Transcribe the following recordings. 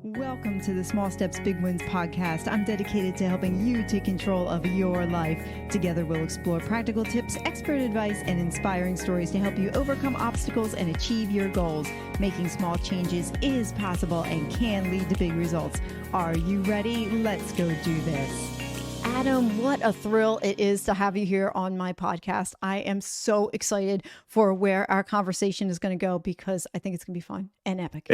Welcome to the Small Steps, Big Wins podcast. I'm dedicated to helping you take control of your life. Together, we'll explore practical tips, expert advice, and inspiring stories to help you overcome obstacles and achieve your goals. Making small changes is possible and can lead to big results. Are you ready? Let's go do this. Adam, what a thrill it is to have you here on my podcast. I am so excited for where our conversation is going to go because I think it's going to be fun and epic.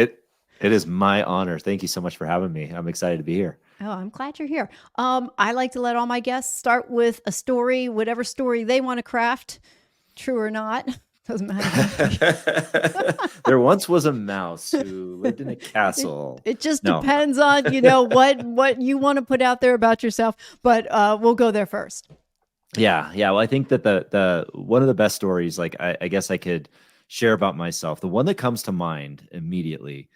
It is my honor. Thank you so much for having me. I'm excited to be here. Oh, I'm glad you're here. I like to let all my guests start with a story, whatever story they want to craft, true or not. Doesn't matter. There once was a mouse who lived in a castle. It just depends on, what you want to put out there about yourself, but we'll go there first. Yeah. Well, I think that the one of the best stories, like I guess I could share about myself. The one that comes to mind immediately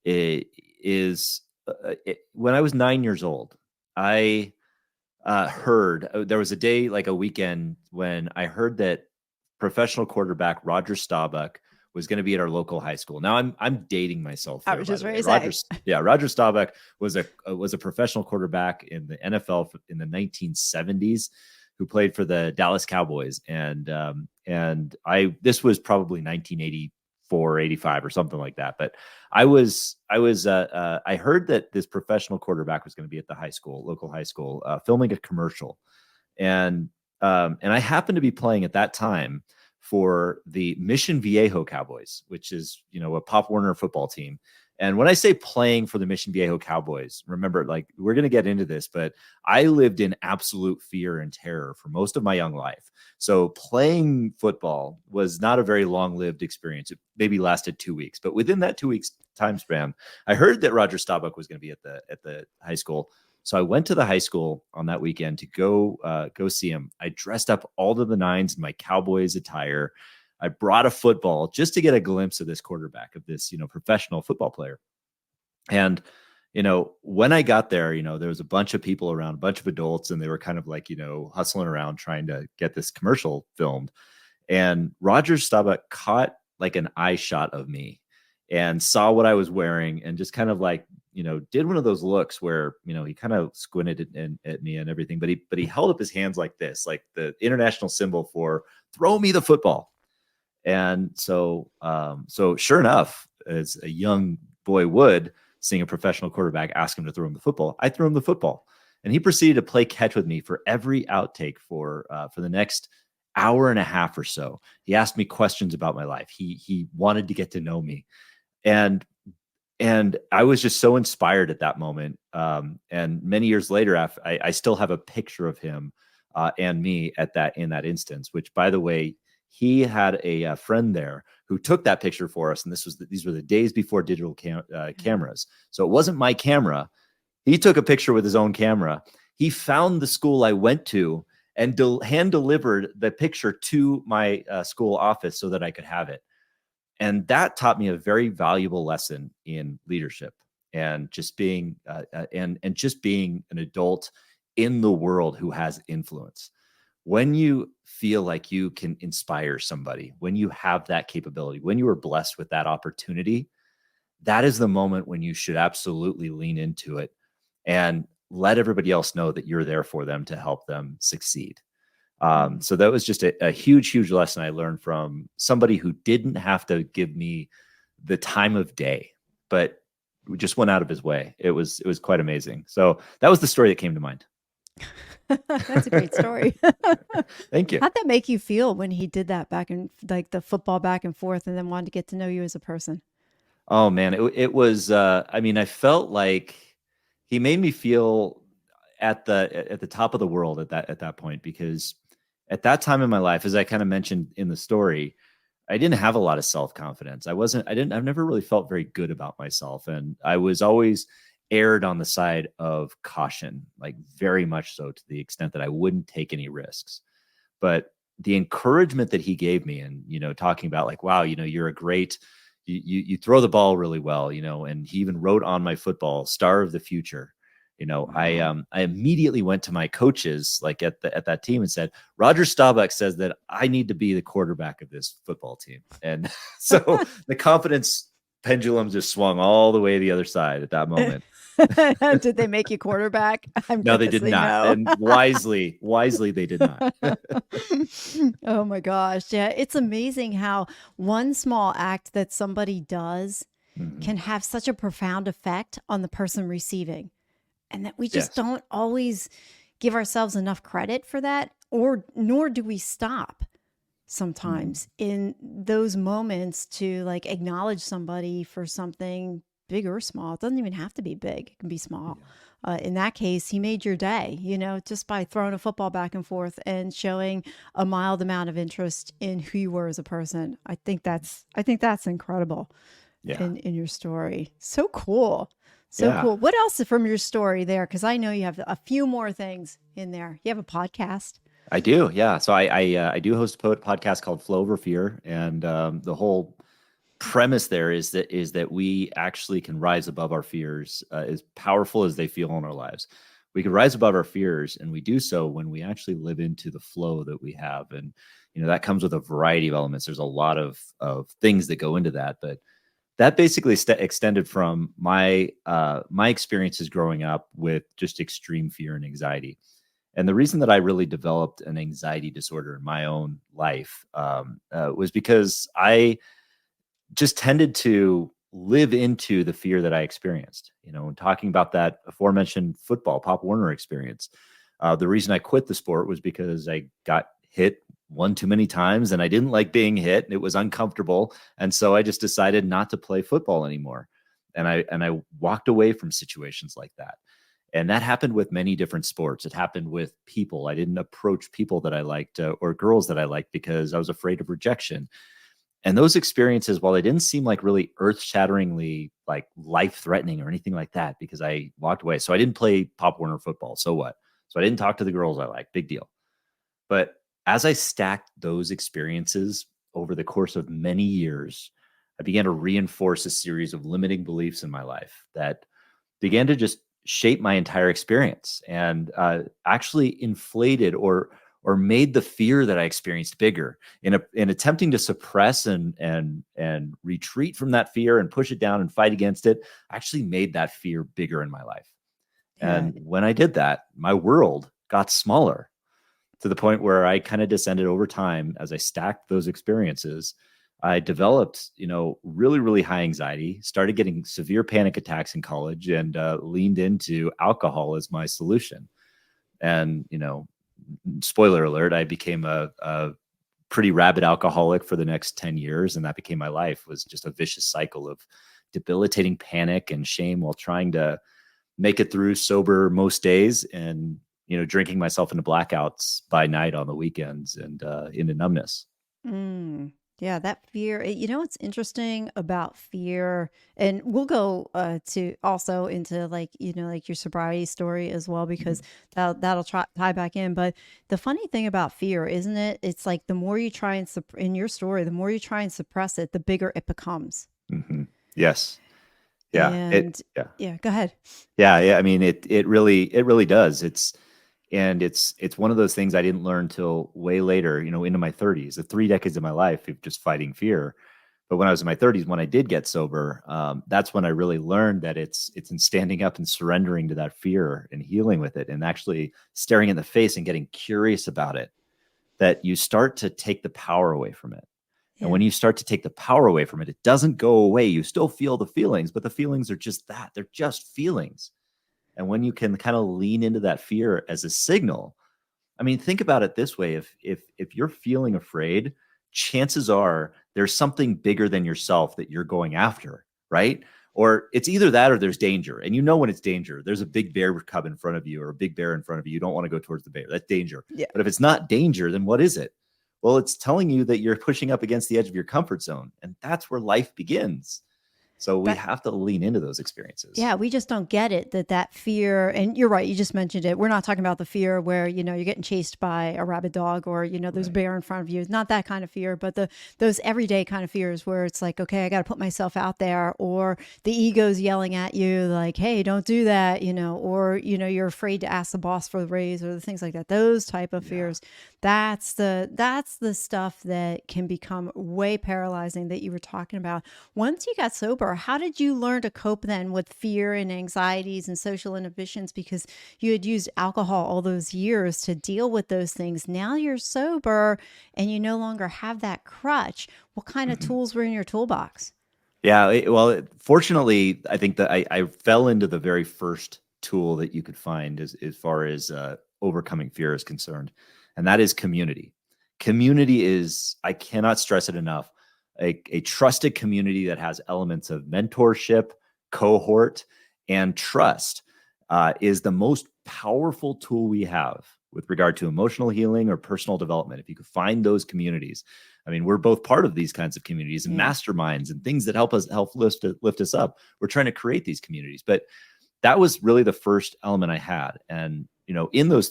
is when I was 9 years old. I heard there was a day, like a weekend, when I heard that professional quarterback Roger Staubach was going to be at our local high school. Now I'm dating myself. I was just ready to say. Roger Staubach was a professional quarterback in the NFL in the 1970s, who played for the Dallas Cowboys, and this was probably 1984, 85 or something like that. But I heard that this professional quarterback was going to be at the local high school, filming a commercial. And I happened to be playing at that time for the Mission Viejo Cowboys, which is, a Pop Warner football team. And when I say playing for the Mission Viejo Cowboys, remember, like, we're going to get into this, but I lived in absolute fear and terror for most of my young life. So playing football was not a very long-lived experience. It maybe lasted 2 weeks, but within that 2 weeks time span, I heard that Roger Staubach was going to be at the high school. So I went to the high school on that weekend to go see him. I dressed up all to the nines in my Cowboys attire. I brought a football just to get a glimpse of this quarterback, of this, professional football player. And, when I got there, there was a bunch of people around, a bunch of adults, and they were kind of like, hustling around trying to get this commercial filmed. And Roger Staubach caught like an eye shot of me and saw what I was wearing and just kind of like, did one of those looks where, he kind of squinted at me and everything, but he held up his hands like this, like the international symbol for throw me the football. And so sure enough, as a young boy would, seeing a professional quarterback ask him to throw him the football, I threw him the football, and he proceeded to play catch with me for every outtake for the next hour and a half or so. He asked me questions about my life. He wanted to get to know me, and I was just so inspired at that moment. And many years later, I still have a picture of him and me in that instance. Which, by the way, he had a friend there who took that picture for us. And these were the days before digital cameras. So it wasn't my camera. He took a picture with his own camera. He found the school I went to and hand delivered the picture to my school office so that I could have it. And that taught me a very valuable lesson in leadership and just being just being an adult in the world who has influence. When you feel like you can inspire somebody, when you have that capability, when you are blessed with that opportunity, that is the moment when you should absolutely lean into it and let everybody else know that you're there for them to help them succeed. So that was just a huge, huge lesson I learned from somebody who didn't have to give me the time of day, but just went out of his way. It was quite amazing. So that was the story that came to mind. That's a great story. Thank you. How'd that make you feel when he did that back in, like, the football back and forth, and then wanted to get to know you as a person? Oh man, it was. I felt like he made me feel at the top of the world at that point, because at that time in my life, as I kind of mentioned in the story, I didn't have a lot of self-confidence. I've never really felt very good about myself. And I was always erred on the side of caution, like very much so, to the extent that I wouldn't take any risks. But the encouragement that he gave me, and, talking about like, wow, you're a great, you throw the ball really well, and he even wrote on my football, star of the future. I immediately went to my coaches, like at that team, and said, Roger Staubach says that I need to be the quarterback of this football team. And so the confidence pendulum just swung all the way the other side at that moment. Did they make you quarterback? I'm No, they did guessing not. no. And wisely, they did not. Oh my gosh. Yeah. It's amazing how one small act that somebody does Mhm. can have such a profound effect on the person receiving, and that we just Yes. don't always give ourselves enough credit for that, or nor do we stop Mhm. sometimes in those moments to like acknowledge somebody for something big or small. It doesn't even have to be big, it can be small. Yeah. In that case, he made your day, just by throwing a football back and forth and showing a mild amount of interest in who you were as a person. I think that's incredible Yeah. in your story. So cool. So Yeah. cool. What else from your story there? Because I know you have a few more things in there. You have a podcast. I do. Yeah. So I do host a podcast called Flow Over Fear, and the whole premise there is that we actually can rise above our fears, as powerful as they feel in our lives. We can rise above our fears, and we do so when we actually live into the flow that we have. And that comes with a variety of elements. There's a lot of things that go into that, but that basically extended from my experiences growing up with just extreme fear and anxiety. And the reason that I really developed an anxiety disorder in my own life was because I just tended to live into the fear that I experienced. And talking about that aforementioned football, Pop Warner experience, the reason I quit the sport was because I got hit one too many times and I didn't like being hit and it was uncomfortable. And so I just decided not to play football anymore. And I walked away from situations like that. And that happened with many different sports. It happened with people. I didn't approach people that I liked or girls that I liked because I was afraid of rejection. And those experiences, while they didn't seem like really earth-shatteringly like life-threatening or anything like that, because I walked away. So I didn't play Pop Warner football. So what? So I didn't talk to the girls I like. Big deal. But as I stacked those experiences over the course of many years, I began to reinforce a series of limiting beliefs in my life that began to just shape my entire experience and actually inflated or made the fear that I experienced bigger. In attempting to suppress and retreat from that fear and push it down and fight against it, I actually made that fear bigger in my life. Yeah. And when I did that, my world got smaller to the point where I kind of descended over time as I stacked those experiences. I developed, really, really high anxiety, started getting severe panic attacks in college, and leaned into alcohol as my solution. And, spoiler alert, I became a pretty rabid alcoholic for the next 10 years. And that became my life, was just a vicious cycle of debilitating panic and shame while trying to make it through sober most days, and drinking myself into blackouts by night on the weekends, and into numbness. Mm. Yeah, that fear. What's interesting about fear, and we'll go to also into like like your sobriety story as well, because Mhm. that'll tie back in. But the funny thing about fear, isn't it? It's like the more you try and in your story, the more you try and suppress it, the bigger it becomes. Mhm. Yes. Yeah. And Yeah. yeah, go ahead. Yeah. Yeah. I mean, it really does. It's one of those things I didn't learn till way later, into my 30s, the 3 decades of my life of just fighting fear. But when I was in my 30s, when I did get sober, that's when I really learned that it's in standing up and surrendering to that fear and healing with it, and actually staring in the face and getting curious about it, that you start to take the power away from it. And Yeah. when you start to take the power away from it, it doesn't go away. You still feel the feelings, but the feelings are just that. They're just feelings. And when you can kind of lean into that fear as a signal, I mean, think about it this way. If you're feeling afraid, chances are there's something bigger than yourself that you're going after, right? Or it's either that or there's danger. And when it's danger, there's a big bear cub in front of you or a big bear in front of you. You don't want to go towards the bear. That's danger. Yeah. But if it's not danger, then what is it? Well, it's telling you that you're pushing up against the edge of your comfort zone. And that's where life begins. So we That have to lean into those experiences. Yeah, we just don't get it, that fear. And you're right, you just mentioned it. We're not talking about the fear where, you're getting chased by a rabid dog, or, there's a Right. bear in front of you. It's not that kind of fear, but those everyday kind of fears where it's like, okay, I got to put myself out there, or the ego's yelling at you like, hey, don't do that, or, you're afraid to ask the boss for the raise, or the things like that. Those type of Yeah. fears. That's the stuff that can become way paralyzing that you were talking about. Once you got sober, sober. How did you learn to cope then with fear and anxieties and social inhibitions? Because you had used alcohol all those years to deal with those things. Now you're sober and you no longer have that crutch. What kind of Mhm. tools were in your toolbox? Yeah, fortunately, I think that I fell into the very first tool that you could find as far as overcoming fear is concerned, and that is community. Community is, I cannot stress it enough, a trusted community that has elements of mentorship, cohort, and trust is the most powerful tool we have with regard to emotional healing or personal development. If you could find those communities, I mean, we're both part of these kinds of communities and Yeah. masterminds and things that help lift us up. We're trying to create these communities, but that was really the first element I had. And in those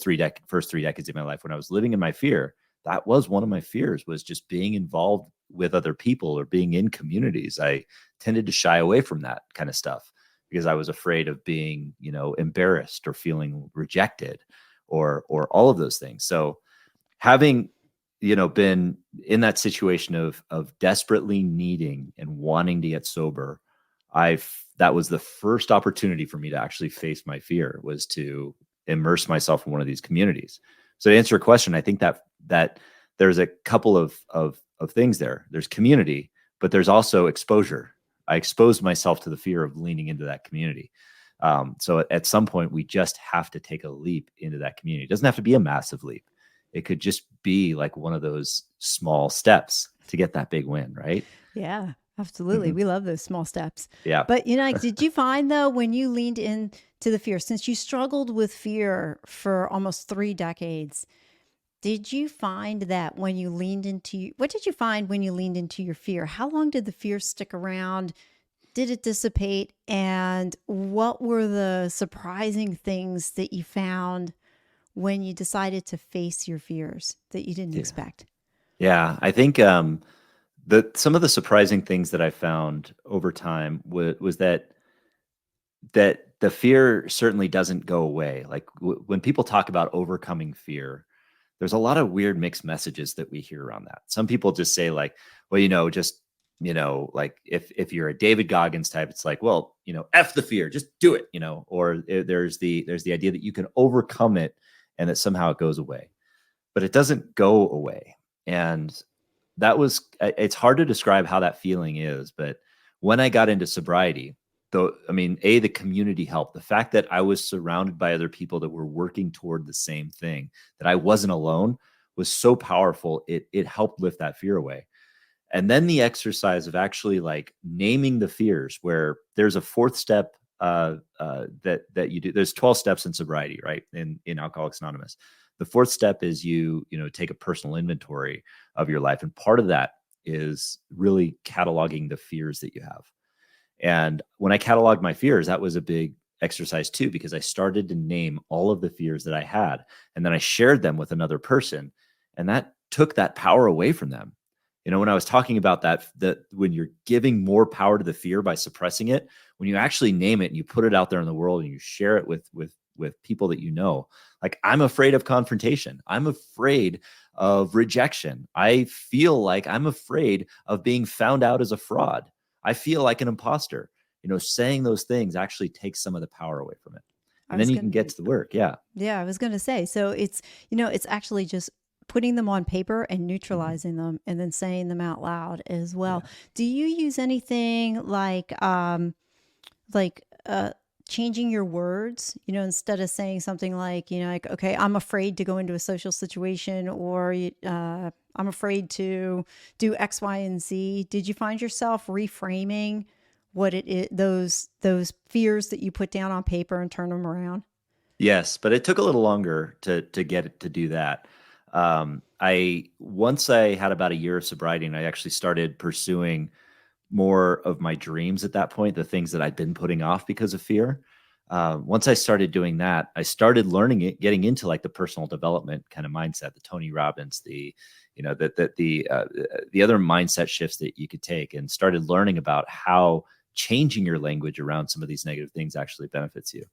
first 3 decades of my life, when I was living in my fear, that was one of my fears, was just being involved with other people or being in communities. I tended to shy away from that kind of stuff because I was afraid of being, embarrassed or feeling rejected or all of those things. So having been in that situation of desperately needing and wanting to get sober, that was the first opportunity for me to actually face my fear, was to immerse myself in one of these communities. So to answer your question, I think that there's a couple of things there. There's community, but there's also exposure. I exposed myself to the fear of leaning into that community. So at some point, we just have to take a leap into that community. It doesn't have to be a massive leap. It could just be like one of those small steps to get that big win, right? Yeah, absolutely. Mhm. We love those small steps. Yeah. But, like, did you find though, when you leaned into the fear, since you struggled with fear for almost 3 decades, did you find that when you leaned into, what did you find when you leaned into your fear? How long did the fear stick around? Did it dissipate? And what were the surprising things that you found when you decided to face your fears that you didn't Yeah. expect? Yeah. I think some of the surprising things that I found over time was that the fear certainly doesn't go away. Like when people talk about overcoming fear, there's a lot of weird mixed messages that we hear around that. Some people just say like, well, just, like if you're a David Goggins type, it's like, well, F the fear, just do it, or there's the idea that you can overcome it and that somehow it goes away, but it doesn't go away. And it's hard to describe how that feeling is, but when I got into sobriety, though, I mean, the community helped. The fact that I was surrounded by other people that were working toward the same thing, that I wasn't alone, was so powerful. It helped lift that fear away. And then the exercise of actually like naming the fears, where there's a fourth step that you do. There's 12 steps in sobriety, right? In Alcoholics Anonymous. The fourth step is you take a personal inventory of your life. And part of that is really cataloging the fears that you have. And when I cataloged my fears, that was a big exercise too, because I started to name all of the fears that I had. And then I shared them with another person. And that took that power away from them. When I was talking about that when you're giving more power to the fear by suppressing it, when you actually name it and you put it out there in the world and you share it with people that like, I'm afraid of confrontation. I'm afraid of rejection. I feel like I'm afraid of being found out as a fraud. I feel like an imposter. Saying those things actually takes some of the power away from it. I And then was you can going get to the work. Yeah. Yeah, I was going to say. So it's actually just putting them on paper and Mhm. neutralizing them and then saying them out loud as well. Yeah. Do you use anything like changing your words, instead of saying something like, like, okay, I'm afraid to go into a social situation, or I'm afraid to do X, Y, and Z. Did you find yourself reframing what it is, those fears that you put down on paper, and turn them around? Yes, but it took a little longer to get it to do that. Once I had about a year of sobriety, and I actually started pursuing more of my dreams at that point, the things that I'd been putting off because of fear. Once I started doing that, I started learning it, getting into like the personal development kind of mindset, the Tony Robbins, the other mindset shifts that you could take, and started learning about how changing your language around some of these negative things actually benefits you.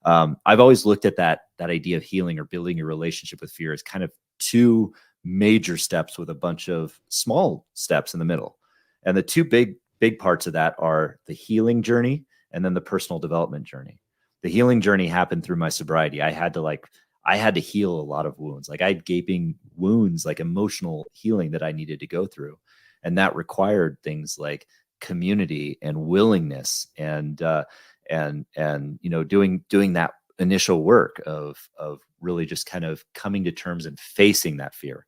I've always looked at that idea of healing or building your relationship with fear as kind of two major steps with a bunch of small steps in the middle. And the two big big parts of that are the healing journey and then the personal development journey. The healing journey happened through my sobriety. I had to heal a lot of wounds. Like I had gaping wounds, like emotional healing that I needed to go through. And that required things like community and willingness and doing that initial work of really just kind of coming to terms and facing that fear.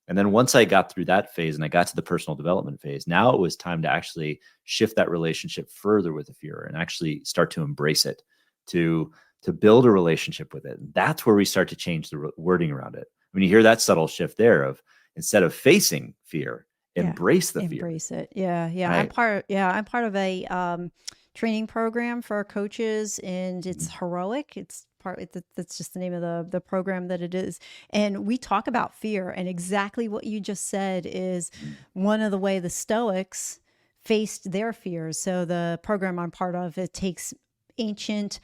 And then once I got through that phase and I got to the personal development phase, now it was time to actually shift that relationship further with the fear and actually start to embrace it, to build a relationship with it. And that's where we start to change the wording around it. When you hear that subtle shift there of instead of facing fear, embrace the fear. Embrace it. Yeah. Right. I'm part of a training program for our coaches, and it's heroic. That's just the name of the program that it is. And we talk about fear, and exactly what you just said is one of the way the Stoics faced their fears. So the program I'm part of, it takes ancient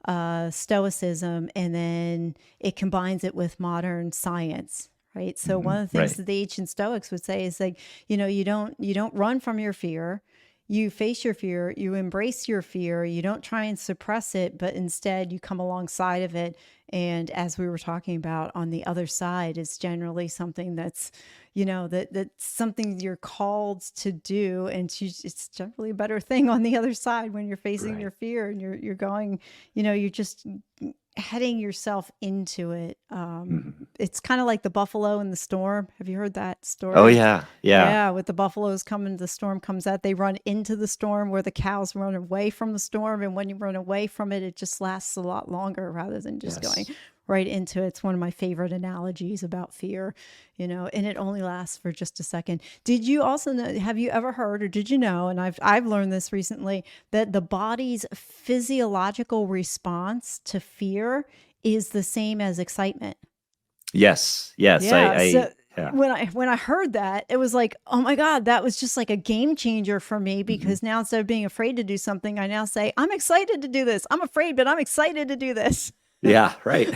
Stoicism and then it combines it with modern science. Right. So one of the things that the ancient Stoics would say is like, you don't run from your fear. You face your fear, you embrace your fear, you don't try and suppress it, but instead you come alongside of it. And as we were talking about, on the other side is generally something that's, that's something you're called to do. And it's generally a better thing on the other side when you're facing your fear and you're going, you're just heading yourself into it. It's kind of like the buffalo in the storm. Have you heard that story? Oh yeah. With the buffaloes coming, the storm comes out, they run into the storm where the cows run away from the storm. And when you run away from it, it just lasts a lot longer rather than just going right into it. It's one of my favorite analogies about fear, and it only lasts for just a second. Did you also know, have you ever heard, or did you know, and I've learned this recently, that the body's physiological response to fear is the same as excitement? Yes. Yeah. When I heard that, it was like, oh my God, that was just like a game changer for me, because now instead of being afraid to do something, I now say, I'm excited to do this. I'm afraid, but I'm excited to do this. Yeah, right.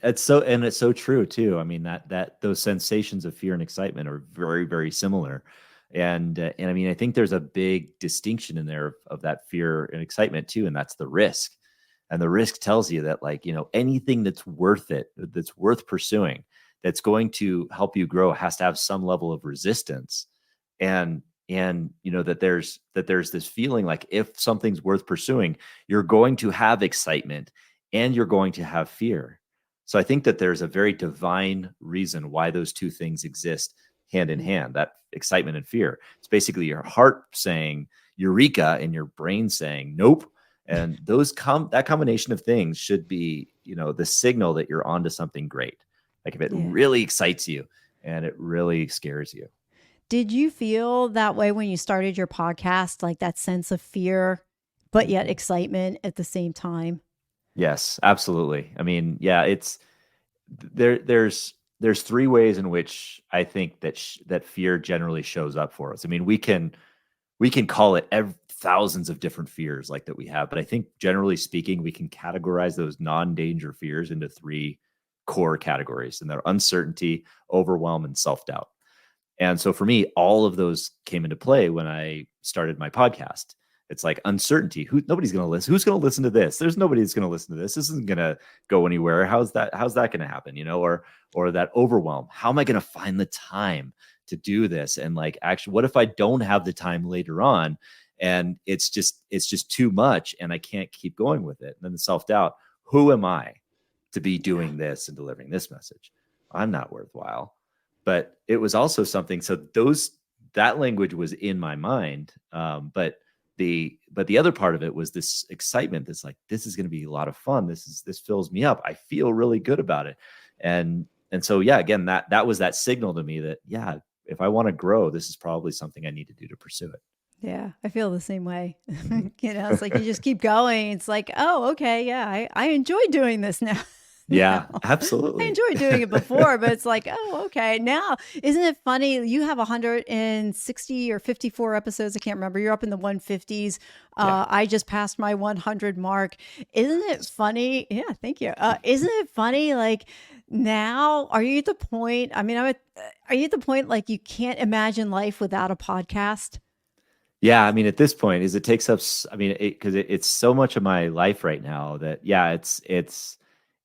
It's so true too. I mean, that those sensations of fear and excitement are very, very similar. And I mean, I think there's a big distinction in there of that fear and excitement too, and that's the risk. And the risk tells you that, like, anything that's worth it, that's worth pursuing, that's going to help you grow, has to have some level of resistance. And that there's this feeling like if something's worth pursuing, you're going to have excitement and you're going to have fear. So I think that there's a very divine reason why those two things exist hand in hand, that excitement and fear. It's basically your heart saying eureka and your brain saying nope. And that combination of things should be, the signal that you're onto something great. Like if it really excites you and it really scares you. Did you feel that way when you started your podcast, like that sense of fear, but yet excitement at the same time? Yes, absolutely. I mean, yeah, there's three ways in which I think that fear generally shows up for us. I mean, we can call it thousands of different fears like that we have, but I think generally speaking, we can categorize those non-danger fears into three core categories, and they're uncertainty, overwhelm, and self-doubt. And so for me, all of those came into play when I started my podcast. It's like uncertainty. Nobody's going to listen. Who's going to listen to this? There's nobody that's going to listen to this. This isn't going to go anywhere. How's that going to happen? Or that overwhelm. How am I going to find the time to do this? And like, actually, what if I don't have the time later on and it's just too much and I can't keep going with it? And then the self-doubt, who am I to be doing this and delivering this message? I'm not worthwhile. But it was also something. So that language was in my mind. But the other part of it was this excitement. That's like, this is going to be a lot of fun. This fills me up. I feel really good about it. And so, yeah, again, that was that signal to me that, yeah, if I want to grow, this is probably something I need to do to pursue it. Yeah, I feel the same way. It's like you just keep going. It's like, oh, okay, yeah, I enjoy doing this now. Yeah, absolutely. I enjoyed doing it before, but it's like, oh, okay. Now, isn't it funny? You have 160 or 54 episodes. I can't remember. You're up in the 150s. I just passed my 100 mark. Isn't it funny? Yeah, thank you. Isn't it funny? Like now, are you at the point? I mean, are you at the point like you can't imagine life without a podcast? Yeah, I mean, at this point, is it takes up. I mean, because it's so much of my life right now that yeah, it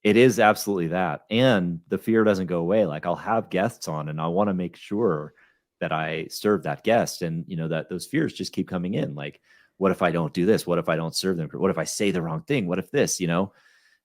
is absolutely that, and the fear doesn't go away. Like I'll have guests on, and I want to make sure that I serve that guest, and that those fears just keep coming in. Like, what if I don't do this? What if I don't serve them? What if I say the wrong thing? What if this?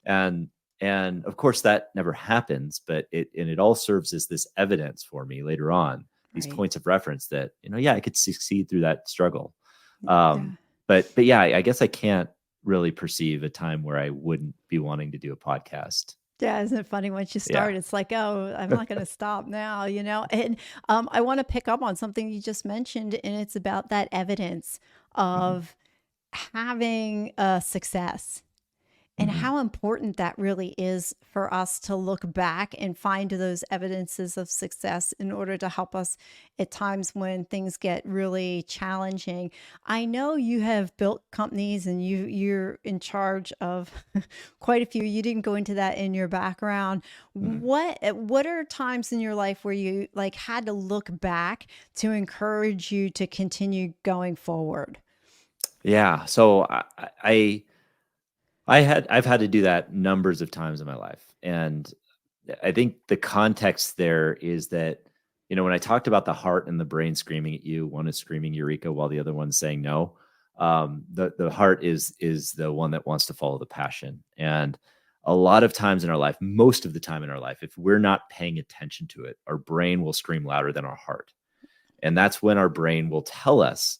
And and of course that never happens, but it all serves as this evidence for me later on, these Right. points of reference that yeah, I could succeed through that struggle. Yeah. But yeah, I guess I can't really perceive a time where I wouldn't be wanting to do a podcast. Yeah, isn't it funny once you Yeah. start, it's like, oh, I'm not going to stop now. And I want to pick up on something you just mentioned, and it's about that evidence Mhm. of having a success. And Mhm. how important that really is for us to look back and find those evidences of success in order to help us at times when things get really challenging. I know you have built companies and you're in charge of quite a few. You didn't go into that in your background. Mhm. What are times in your life where you like had to look back to encourage you to continue going forward? Yeah. So I've had to do that numbers of times in my life. And I think the context there is that, when I talked about the heart and the brain screaming at you, one is screaming Eureka while the other one's saying no. The heart is the one that wants to follow the passion. And a lot of times in our life, most of the time in our life, if we're not paying attention to it, our brain will scream louder than our heart. And that's when our brain will tell us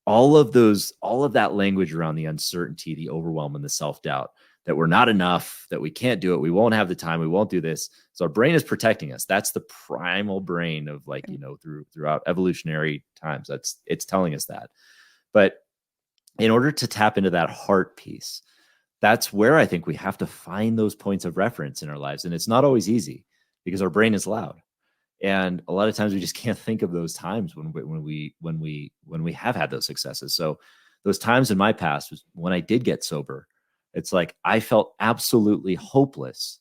all of that language around the uncertainty, the overwhelm, and the self-doubt that we're not enough, that we can't do it, we won't have the time, we won't do this. So our brain is protecting us. That's the primal brain of like, throughout evolutionary times. It's telling us that. But in order to tap into that heart piece, that's where I think we have to find those points of reference in our lives. And it's not always easy because our brain is loud. And a lot of times we just can't think of those times when we have had those successes. So those times in my past was when I did get sober. It's like I felt absolutely hopeless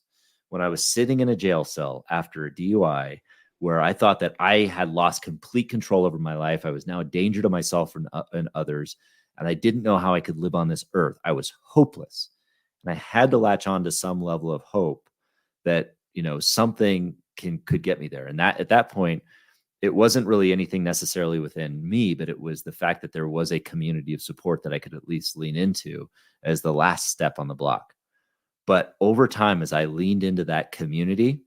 when I was sitting in a jail cell after a DUI, where I thought that I had lost complete control over my life. I was now a danger to myself and others, and I didn't know how I could live on this earth. I was hopeless, and I had to latch on to some level of hope that something could get me there. And that at that point, it wasn't really anything necessarily within me, but it was the fact that there was a community of support that I could at least lean into as the last step on the block. But over time, as I leaned into that community,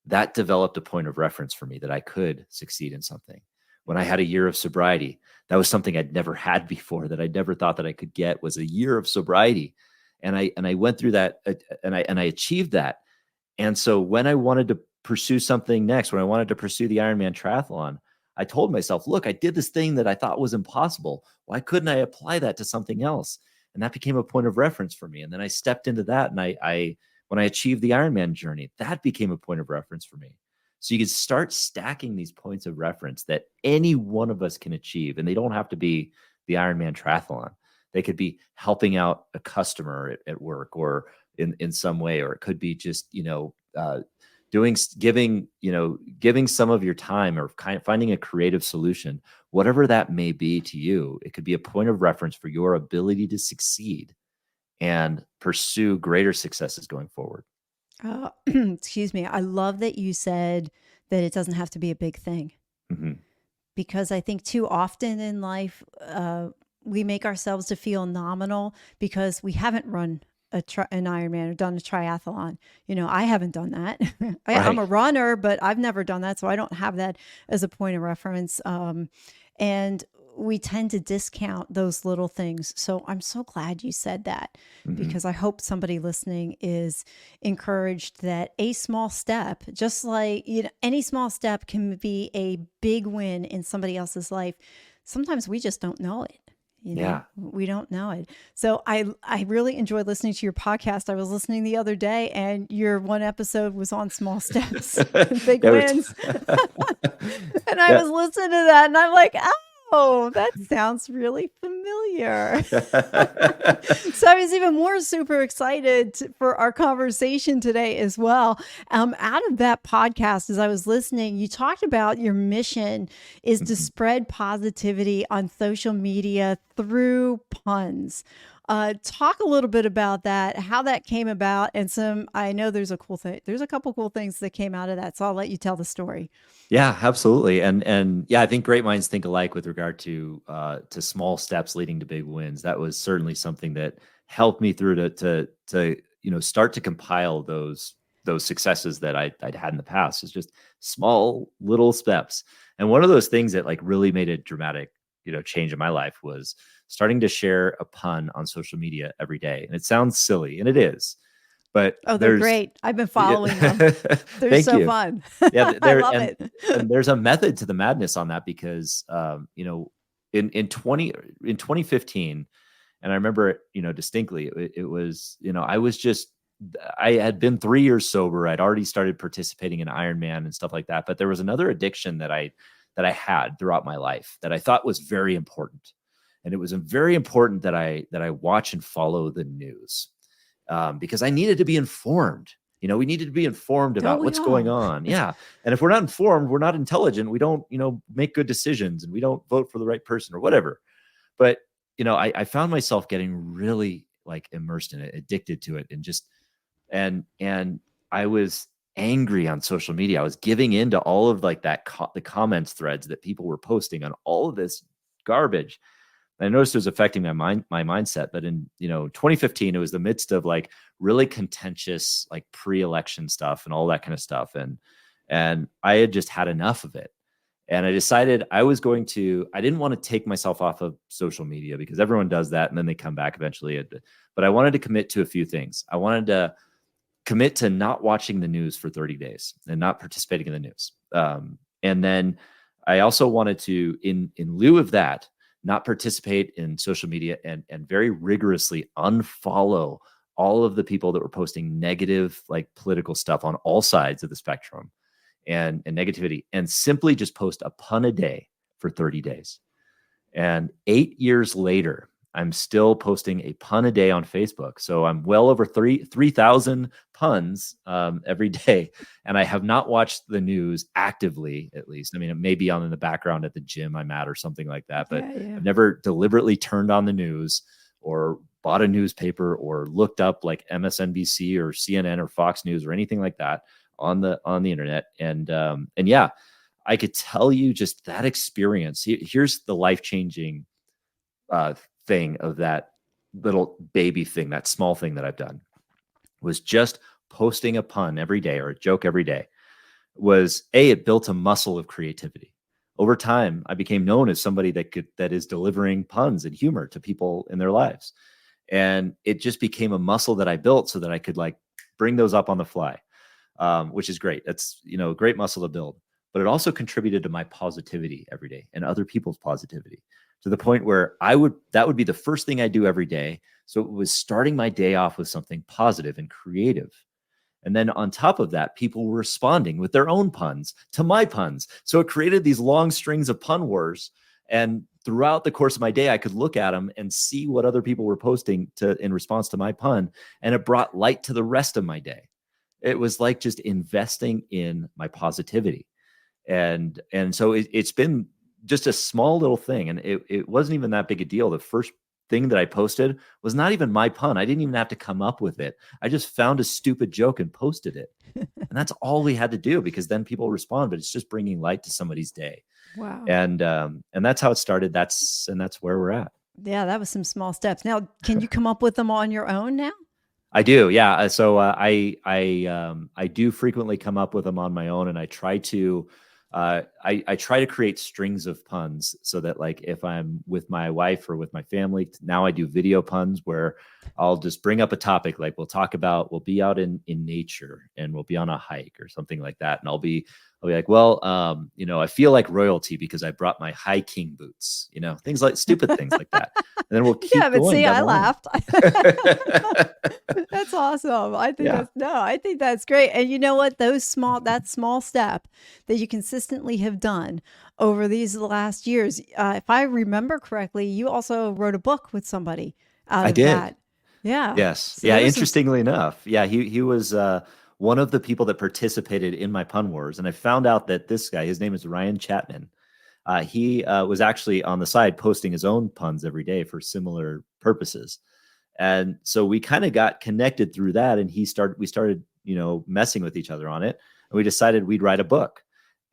that developed a point of reference for me that I could succeed in something. When I had a year of sobriety, that was something I'd never had before, that I never thought that I could get, was a year of sobriety. And I went through that, and I achieved that. And so when I wanted to pursue something next, when I wanted to pursue the Ironman triathlon, I told myself, look, I did this thing that I thought was impossible. Why couldn't I apply that to something else? And that became a point of reference for me. And then I stepped into that. And when I achieved the Ironman journey, that became a point of reference for me. So you can start stacking these points of reference that any one of us can achieve. And they don't have to be the Ironman triathlon. They could be helping out a customer at work, or in some way, or it could be just giving some of your time, or kind of finding a creative solution, whatever that may be to you. It could be a point of reference for your ability to succeed and pursue greater successes going forward. Excuse me. I love that you said that it doesn't have to be a big thing, Mm-hmm. because I think too often in life, we make ourselves to feel nominal because we haven't run an Ironman or done a triathlon. I haven't done that. I'm Right. a runner, but I've never done that. So I don't have that as a point of reference. And we tend to discount those little things. So I'm so glad you said that, Mm-hmm. because I hope somebody listening is encouraged that a small step, just like any small step, can be a big win in somebody else's life. Sometimes we just don't know it. Yeah. We don't know it. So I really enjoyed listening to your podcast. I was listening the other day, and your one episode was on small steps and big Yeah, wins. And I yeah. was listening to that, and I'm like, Oh, that sounds really familiar. So I was even more super excited for our conversation today as well. Out of that podcast, as I was listening, you talked about your mission is to Mhm. spread positivity on social media through puns. Talk a little bit about that, how that came about, and I know there's a cool thing. There's a couple cool things that came out of that. So I'll let you tell the story. Yeah, absolutely. And yeah, I think great minds think alike with regard to small steps leading to big wins. That was certainly something that helped me through to start to compile those successes that I'd had in the past. It's just small little steps. And one of those things that like really made a dramatic, change in my life was starting to share a pun on social media every day. And it sounds silly, and it is, but Oh, they're there's great. I've been yeah, following them. They're thank so you. fun. Yeah, I there love it. and there's a method to the madness on that because in 2015, and I remember it, distinctly. It was, I had been 3 years sober. I'd already started participating in Ironman and stuff like that. But there was another addiction that I had throughout my life that I thought was very important, and it was very important that I watch and follow the news because I needed to be informed. We needed to be informed Don't about we what's going all? on. Yeah. And if we're not informed, we're not intelligent. We don't, make good decisions, and we don't vote for the right person or whatever. But, I found myself getting really like immersed in it, addicted to it, and and I was angry on social media. I was giving into all of like the comments threads that people were posting on all of this garbage. I noticed it was affecting my mindset. But in 2015, it was the midst of like really contentious like pre-election stuff and all that kind of stuff, and I had just had enough of it. And I decided I didn't want to take myself off of social media because everyone does that and then they come back eventually. But I wanted to commit to a few things. I wanted to commit to not watching the news for 30 days and not participating in the news. And then I also wanted to, in lieu of that, not participate in social media and very rigorously unfollow all of the people that were posting negative, like political stuff on all sides of the spectrum and negativity, and simply just post a pun a day for 30 days. And 8 years later, I'm still posting a pun a day on Facebook. So I'm well over 3,000 puns every day. And I have not watched the news actively, at least. I mean, it may be on in the background at the gym I'm at or something like that, but Yeah, yeah. I've never deliberately turned on the news or bought a newspaper or looked up like MSNBC or CNN or Fox News or anything like that on the internet. And yeah, I could tell you just that experience. Here's the life-changing thing of that little baby thing, that small thing that I've done, was just posting a pun every day or a joke every day. It built a muscle of creativity. Over time, I became known as somebody that is delivering puns and humor to people in their lives. And it just became a muscle that I built so that I could like bring those up on the fly, which is great. That's, a great muscle to build. But it also contributed to my positivity every day and other people's positivity, to the point where that would be the first thing I do every day. So it was starting my day off with something positive and creative. And then on top of that, people were responding with their own puns to my puns. So it created these long strings of pun wars. And throughout the course of my day, I could look at them and see what other people were posting in response to my pun. And it brought light to the rest of my day. It was like just investing in my positivity. And so it's been just a small little thing. And it wasn't even that big a deal. The first thing that I posted was not even my pun. I didn't even have to come up with it. I just found a stupid joke and posted it. And that's all we had to do, because then people respond, but it's just bringing light to somebody's day. Wow. And that's how it started. That's where we're at. Yeah, that was some small steps. Now, can you come up with them on your own now? I do. Yeah. So I do frequently come up with them on my own, and I try to I try to create strings of puns so that, like, if I'm with my wife or with my family, now I do video puns where I'll just bring up a topic. Like we'll be out in nature and we'll be on a hike or something like that. And I'll be like, well, I feel like royalty because I brought my hiking boots, things like stupid things like that. And then we'll keep Yeah, but going see, down I the line. laughed. That's awesome. Yeah. I think that's great. And you know what? That small step that you consistently have done over these last years. If I remember correctly, you also wrote a book with somebody out I of did. that. Yeah. Yes. So Yeah. there was some, Interestingly enough. Yeah. He was one of the people that participated in my pun wars. And I found out that this guy, his name is Ryan Chapman. He was actually on the side posting his own puns every day for similar purposes. And so we kind of got connected through that. And we started, messing with each other on it. And we decided we'd write a book.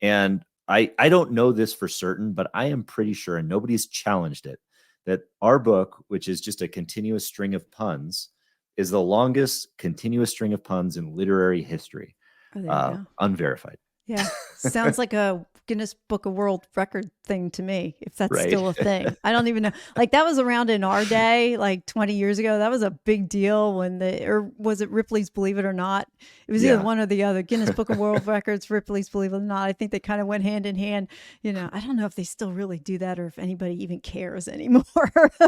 And I don't know this for certain, but I am pretty sure, and nobody's challenged it, that our book, which is just a continuous string of puns, is the longest continuous string of puns in literary history, oh, there you go. unverified. Yeah. Sounds like a Guinness Book of World Record thing to me, if that's Right. still a thing. I don't even know. Like that was around in our day, like 20 years ago. That was a big deal or was it Ripley's Believe It or Not? It was either Yeah. one or the other. Guinness Book of World Records, Ripley's Believe It or Not. I think they kind of went hand in hand. I don't know if they still really do that or if anybody even cares anymore.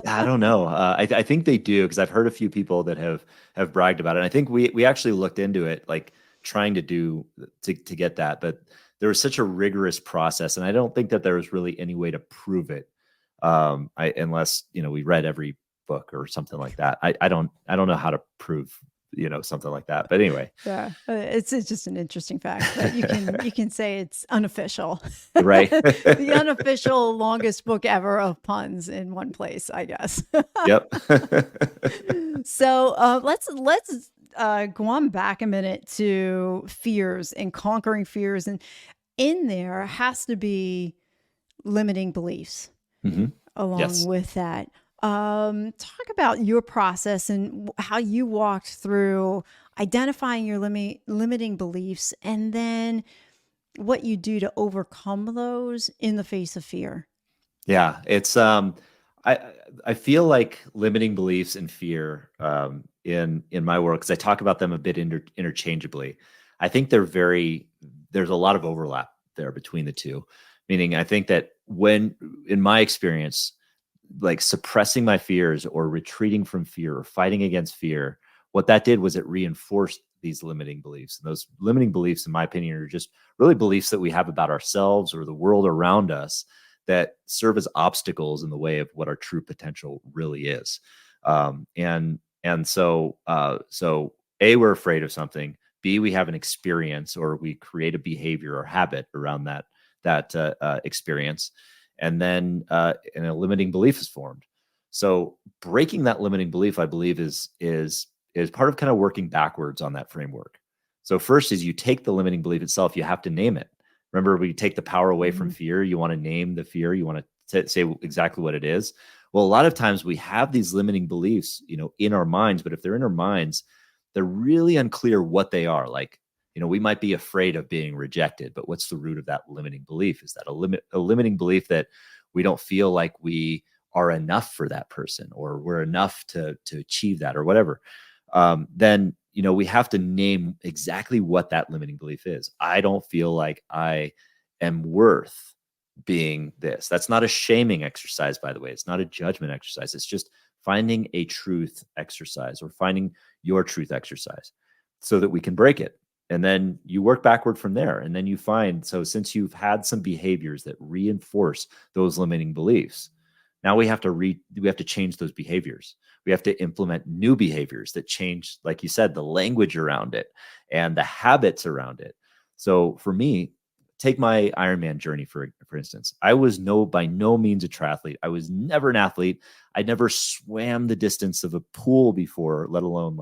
I don't know. I think they do, because I've heard a few people that have bragged about it. And I think we actually looked into it, like trying to get that, but there was such a rigorous process, and I don't think that there was really any way to prove it, unless we read every book or something like that. I don't know how to prove something like that. But anyway, Yeah, it's just an interesting fact that you can say it's unofficial, right? The unofficial longest book ever of puns in one place, I guess. Yep. So let's go on back a minute to fears and conquering fears, and in there has to be limiting beliefs along Yes. with that. Talk about your process and how you walked through identifying your limiting beliefs and then what you do to overcome those in the face of fear. Yeah, it's I feel like limiting beliefs and fear in my work, because I talk about them a bit interchangeably. I think there's a lot of overlap there between the two. Meaning, I think that in my experience, like suppressing my fears or retreating from fear or fighting against fear, what that did was it reinforced these limiting beliefs. And those limiting beliefs, in my opinion, are just really beliefs that we have about ourselves or the world around us that serve as obstacles in the way of what our true potential really is. So A, we're afraid of something. B, we have an experience or we create a behavior or habit around that experience. And then and a limiting belief is formed. So breaking that limiting belief, I believe, is part of kind of working backwards on that framework. So first is you take the limiting belief itself, you have to name it. Remember, we take the power away from fear. You want to name the fear. You want to say exactly what it is. Well, a lot of times we have these limiting beliefs, in our minds, but if they're in our minds, they're really unclear what they are. Like, we might be afraid of being rejected, but what's the root of that limiting belief? Is that a limiting belief that we don't feel like we are enough for that person or we're enough to achieve that or whatever? Then we have to name exactly what that limiting belief is. I don't feel like I am worth being this. That's not a shaming exercise, by the way. It's not a judgment exercise. It's just finding a truth exercise or finding your truth exercise so that we can break it. And then you work backward from there. And then you find, so since you've had some behaviors that reinforce those limiting beliefs, now we have to change those behaviors. We have to implement new behaviors that change, like you said, the language around it and the habits around it. So for me, take my Ironman journey, for instance. I was by no means a triathlete. I was never an athlete. I never swam the distance of a pool before, let alone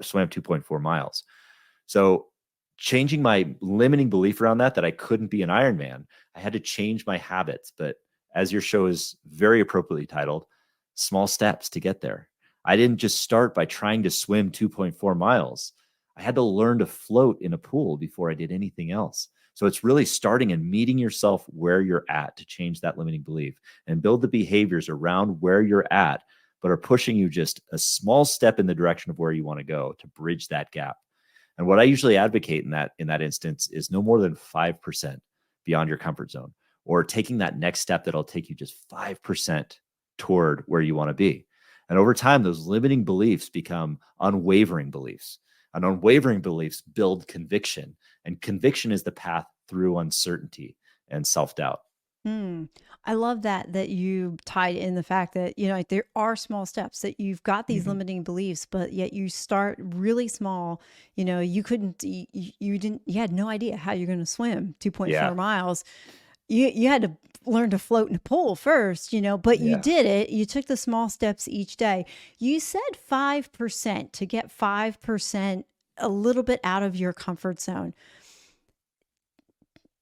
swam 2.4 miles. So changing my limiting belief around that I couldn't be an Ironman, I had to change my habits. But as your show is very appropriately titled, small steps to get there. I didn't just start by trying to swim 2.4 miles. I had to learn to float in a pool before I did anything else. So it's really starting and meeting yourself where you're at to change that limiting belief and build the behaviors around where you're at, but are pushing you just a small step in the direction of where you want to go to bridge that gap. And what I usually advocate in that instance is no more than 5% beyond your comfort zone, or taking that next step that'll take you just 5% toward where you want to be. And over time, those limiting beliefs become unwavering beliefs. And unwavering beliefs build conviction. And conviction is the path through uncertainty. and self-doubt. Hmm. I love that you tied in the fact that, like there are small steps that you've got these Mhm. limiting beliefs, but yet you start really small. You couldn't, you didn't, you had no idea how you're going to swim Yeah. 2.4 miles. You had to learn to float in a pool first, but you Yeah. did it. You took the small steps each day. You said 5% to get 5% a little bit out of your comfort zone.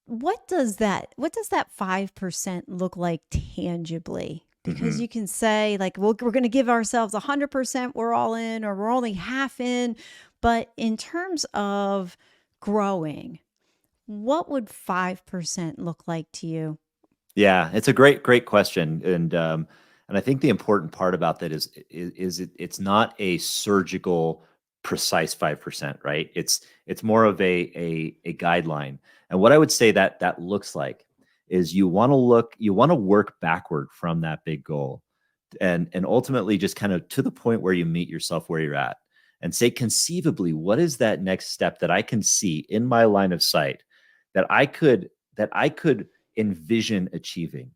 What does that 5% look like tangibly? Because Mhm. you can say like, well, we're going to give ourselves 100%, we're all in, or we're only half in. But in terms of growing, what would 5% look like to you? Yeah, it's a great question, and I think the important part about that is it's not a surgical precise 5%, right? It's more of a guideline. And what I would say that that looks like is you want to work backward from that big goal, and ultimately just kind of to the point where you meet yourself where you're at, and say conceivably, what is that next step that I can see in my line of sight that I could envision achieving.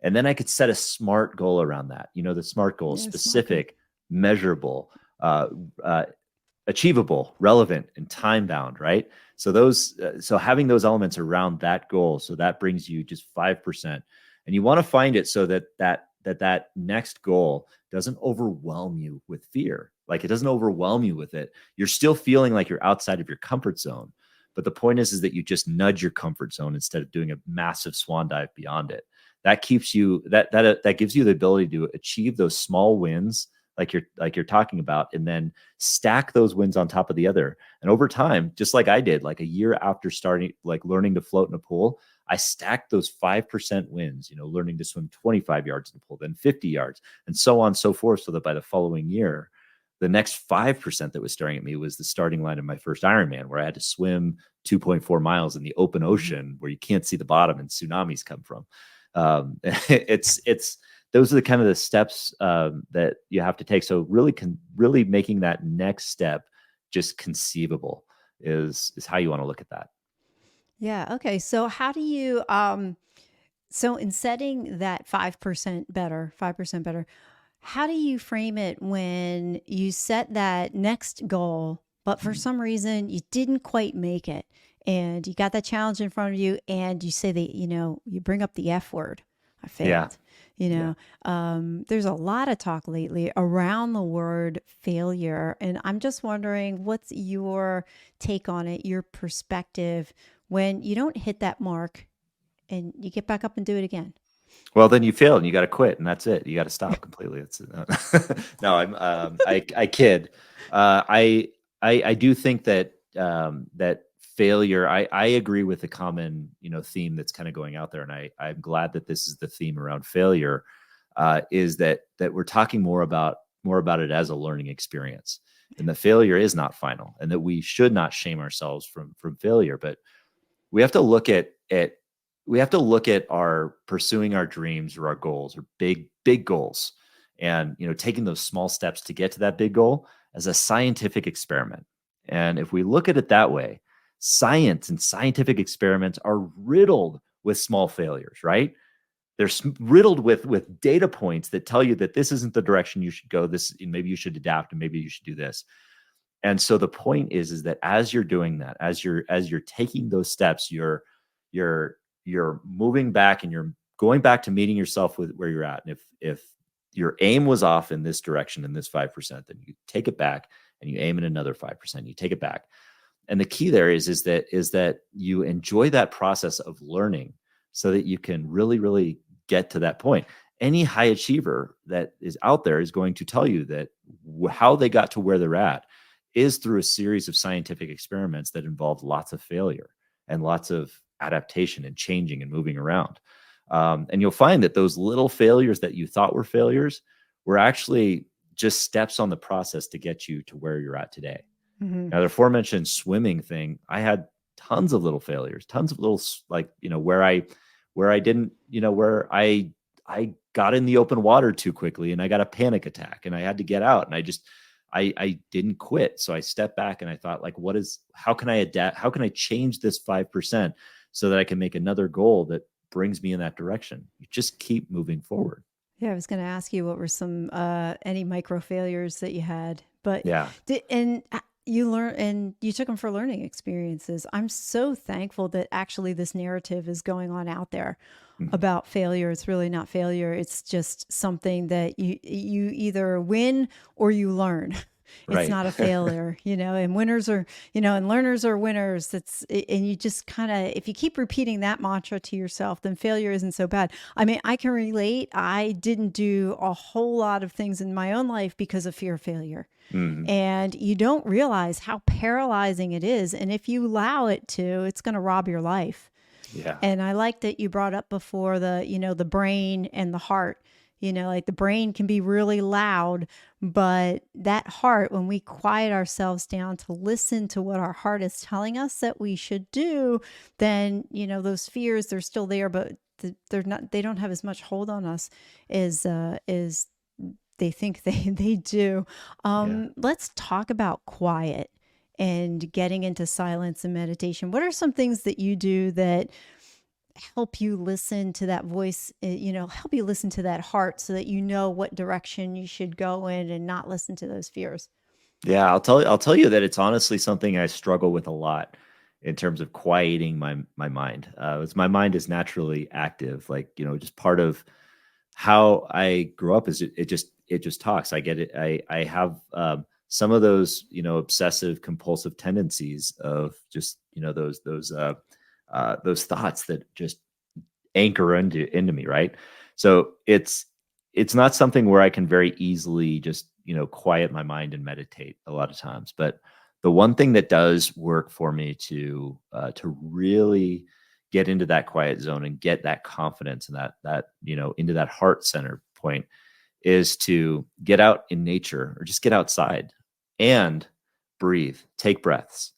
And then I could set a SMART goal around that. The SMART goal is Yeah, smart good. specific, measurable, uh, uh, achievable, relevant, and time bound, right? So having those elements around that goal, so that brings you just 5%. And you want to find it so that next goal doesn't overwhelm you with fear. Like it doesn't overwhelm you with it. You're still feeling like you're outside of your comfort zone. But the point is that you just nudge your comfort zone instead of doing a massive swan dive beyond it. That keeps you that gives you the ability to achieve those small wins like you're talking about, and then stack those wins on top of the other. And over time, just like I did, like a year after starting, like learning to float in a pool, I stacked those 5% wins, learning to swim 25 yards in the pool, then 50 yards, and so on and so forth. So that by the following year, the next 5% that was staring at me was the starting line of my first Ironman, where I had to swim 2.4 miles in the open Mhm. ocean where you can't see the bottom and tsunamis come from. It's those are the kind of the steps that you have to take. So really making that next step just conceivable is how you want to look at that. Yeah. Okay. So how do you so in setting that 5% better, how do you frame it when you set that next goal, but for Mhm. some reason you didn't quite make it and you got that challenge in front of you and you say that, you bring up the F word, I Yeah, failed. You yeah. know, there's a lot of talk lately around the word failure. And I'm just wondering, what's your take on it, your perspective when you don't hit that mark and you get back up and do it again? Well, then you failed and you got to quit, and that's it. You got to stop completely. It's no, I kid. I do think that that failure. I agree with the common theme that's kind of going out there, and I'm glad that this is the theme around failure. Is that we're talking more about it as a learning experience, and the failure is not final, and that we should not shame ourselves from failure, but we have to look at our pursuing our dreams or our goals or big goals, and taking those small steps to get to that big goal as a scientific experiment. And if we look at it that way, science and scientific experiments are riddled with small failures, right? They're riddled with data points that tell you that this isn't the direction you should go, this maybe you should adapt, and maybe you should do this. And so the point is that as you're doing that, as you're taking those steps, you're you're moving back, and you're going back to meeting yourself with where you're at. And if your aim was off in this direction, in this 5%, then you take it back and you aim in another 5%, you take it back. And the key there is that you enjoy that process of learning so that you can really get to that point. Any high achiever that is out there is going to tell you that how they got to where they're at is through a series of scientific experiments that involved lots of failure and lots of adaptation and changing and moving around. And you'll find that those little failures that you thought were failures were actually just steps on the process to get you to where you're at today. Hmm. Now, the aforementioned swimming thing, I had tons of little failures, tons of little like where I didn't, where I got in the open water too quickly and I got a panic attack and I had to get out, and I didn't quit. So I stepped back and I thought, like, how can I adapt? How can I change this 5% so that I can make another goal that brings me in that direction. You just keep moving forward. Yeah, I was going to ask you what were some any micro failures that you had, but Yeah. you learn and you took them for learning experiences. I'm so thankful that actually this narrative is going on out there Mhm. about failure. It's really not failure. It's just something that you either win or you learn. It's Right. not a failure, and winners are, and learners are winners. And you just kind of, if you keep repeating that mantra to yourself, then failure isn't so bad. I mean, I can relate. I didn't do a whole lot of things in my own life because of fear of failure. Mhm. And you don't realize how paralyzing it is. And if you allow it to, it's going to rob your life. Yeah. And I like that you brought up before the brain and the heart. Like the brain can be really loud, but that heart, when we quiet ourselves down to listen to what our heart is telling us that we should do, then, those fears, they're still there, but they don't have as much hold on us as they think they do. Yeah. Let's talk about quiet and getting into silence and meditation. What are some things that you do that help you listen to that voice, help you listen to that heart so that you know what direction you should go in and not listen to those fears? Yeah, I'll tell you that it's honestly something I struggle with a lot in terms of quieting my mind. As my mind is naturally active, like, just part of how I grew up is it just talks. I get it. I have some of those, obsessive compulsive tendencies of just, those thoughts that just anchor into me, right? So it's not something where I can very easily just, quiet my mind and meditate a lot of times. But the one thing that does work for me to really get into that quiet zone and get that confidence and that into that heart center point is to get out in nature or just get outside and breathe, take breaths.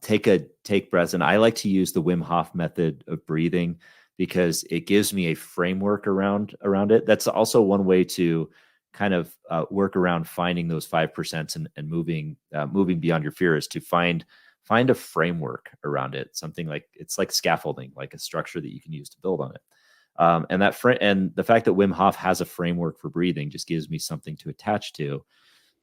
Take breaths. And I like to use the Wim Hof method of breathing because it gives me a framework around it. That's also one way to kind of work around finding those 5% and moving beyond your fear is to find a framework around it. Something like it's like scaffolding, like a structure that you can use to build on it. And the fact that Wim Hof has a framework for breathing just gives me something to attach to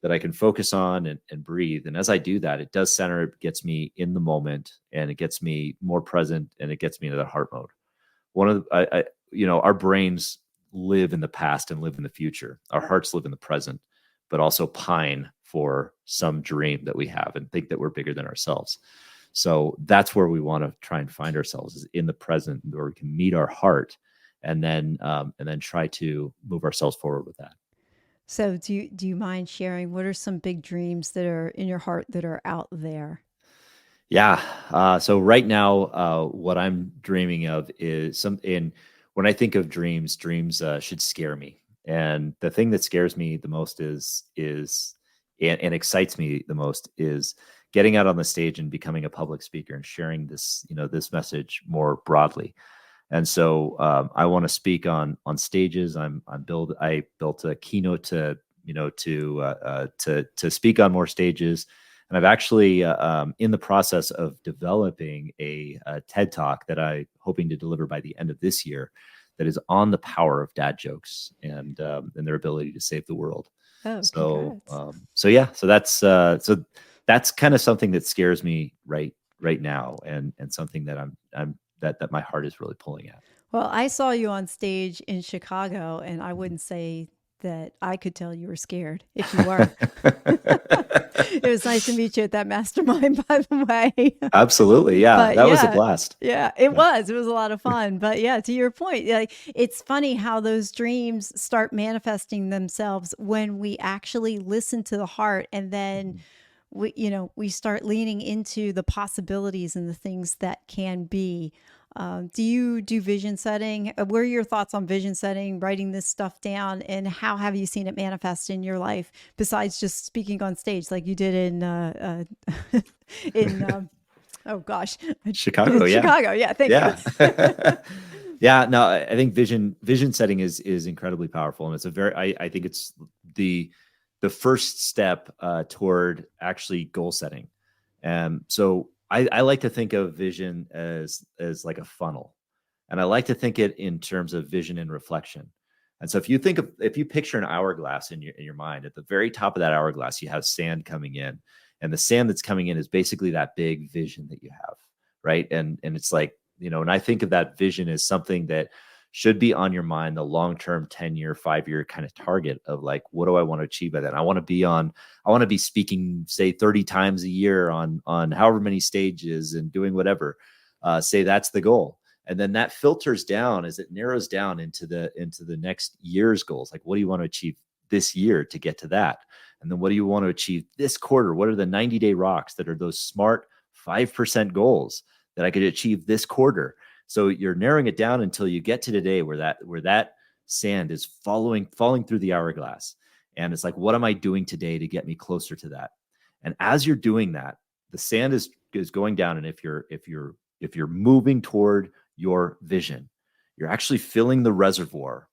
that I can focus on and breathe. And as I do that, it does center, it gets me in the moment and it gets me more present and it gets me into that heart mode. One of the, our brains live in the past and live in the future. Our hearts live in the present, but also pine for some dream that we have and think that we're bigger than ourselves. So that's where we want to try and find ourselves, is in the present, where we can meet our heart and then try to move ourselves forward with that. So do you mind sharing what are some big dreams that are in your heart that are out there? Yeah. So right now, what I'm dreaming of is when I think of dreams should scare me. And the thing that scares me the most and excites me the most is getting out on the stage and becoming a public speaker and sharing this message more broadly. And so I want to speak on stages. I built a keynote to speak on more stages, and I've actually in the process of developing a TED talk that I'm hoping to deliver by the end of this year, that is on the power of dad jokes and their ability to save the world. Oh, So congrats. so that's kind of something that scares me right now, and something that that my heart is really pulling at. Well, I saw you on stage in Chicago, and I wouldn't say that I could tell you were scared if you were. It was nice to meet you at that mastermind, by the way. Absolutely. Yeah. But That was a yeah, blast. yeah, it Yeah. was. It was a lot of fun. But yeah, to your point, like it's funny how those dreams start manifesting themselves when we actually listen to the heart, and then Mhm. we start leaning into the possibilities and the things that can be. Do you do vision setting? What are your thoughts on vision setting, writing this stuff down, and how have you seen it manifest in your life besides just speaking on stage like you did in oh gosh, Chicago. Yeah. Chicago? Yeah, thank you. Yeah. Yeah. No, I think vision setting is incredibly powerful. And it's I think it's the first step toward actually goal setting. So I like to think of vision as like a funnel, and I like to think it in terms of vision and reflection. And so if you picture an hourglass in your mind, at the very top of that hourglass, you have sand coming in, and the sand that's coming in is basically that big vision that you have, right? And it's like, and I think of that vision as something that should be on your mind, the long-term 10-year, 5-year kind of target of like, what do I want to achieve by that? I want to be speaking, say, 30 times a year on however many stages and doing whatever. Say that's the goal. And then that filters down as it narrows down into the next year's goals. Like, what do you want to achieve this year to get to that? And then what do you want to achieve this quarter? What are the 90-day rocks that are those smart 5% goals that I could achieve this quarter? So you're narrowing it down until you get to today where that sand is falling through the hourglass. And it's like, what am I doing today to get me closer to that? And as you're doing that, the sand is going down. And if you're moving toward your vision, you're actually filling the reservoir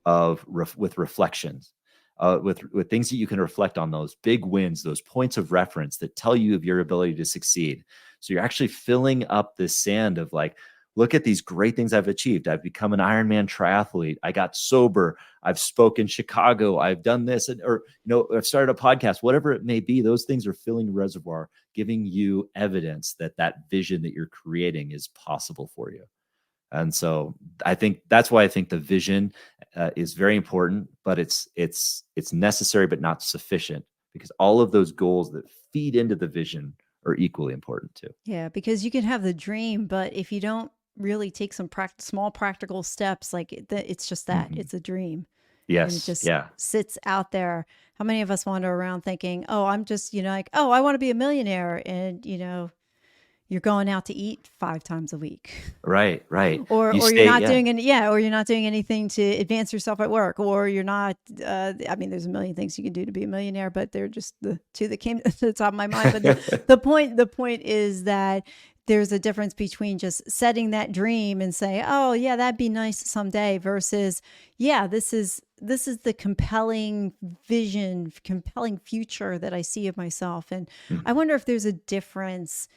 with reflections, with things that you can reflect on, those big wins, those points of reference that tell you of your ability to succeed. So you're actually filling up this sand of like, look at these great things I've achieved. I've become an Ironman triathlete. I got sober. I've spoken Chicago. I've done this, or I've started a podcast. Whatever it may be, those things are filling the reservoir, giving you evidence that vision that you're creating is possible for you. And so I think that's why I think the vision is very important, but it's necessary but not sufficient, because all of those goals that feed into the vision are equally important too. Yeah, because you can have the dream, but if you don't really take some small practical steps, like it's just that it's a dream. And it Yes. just Yeah. sits out there. How many of us wander around thinking, oh, I'm just, like, oh, I want to be a millionaire. And, you're going out to eat 5 times a week. Right. Right. Or You you're stay. not Yeah. doing or you're not doing anything to advance yourself at work, or you're not, I mean, there's a million things you can do to be a millionaire, but they're just the two that came to the top of my mind. But the point is that there's a difference between just setting that dream and say, oh yeah, that'd be nice someday, versus, yeah, this is the compelling vision, compelling future that I see of myself. And I wonder if there's a difference,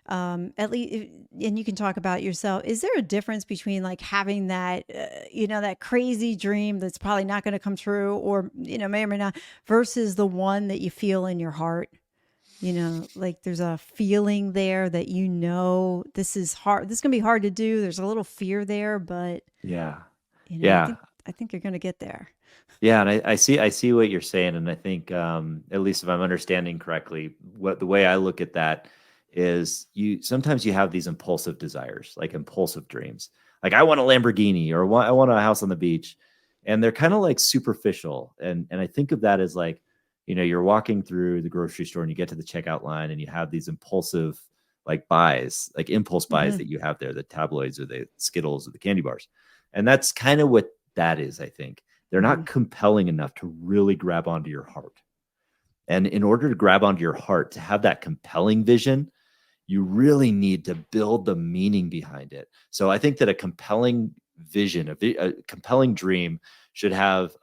at least, and you can talk about yourself. Is there a difference between like having that, that crazy dream that's probably not going to come true, or, may or may not, versus the one that you feel in your heart? Like there's a feeling there that, this is hard. This is going to be hard to do. There's a little fear there, but Yeah. I think you're going to get there. Yeah. And I see what you're saying. And I think, at least if I'm understanding correctly, the way I look at that is sometimes you have these impulsive desires, like impulsive dreams. Like, I want a Lamborghini, or I want a house on the beach. And they're kind of like superficial. And I think of that as like, you're walking through the grocery store and you get to the checkout line and you have these impulsive like buys, like impulse buys that you have there, the tabloids or the Skittles or the candy bars. And that's kind of what that is, I think. They're not compelling enough to really grab onto your heart. And in order to grab onto your heart, to have that compelling vision, you really need to build the meaning behind it. So I think that a compelling vision, a compelling dream should have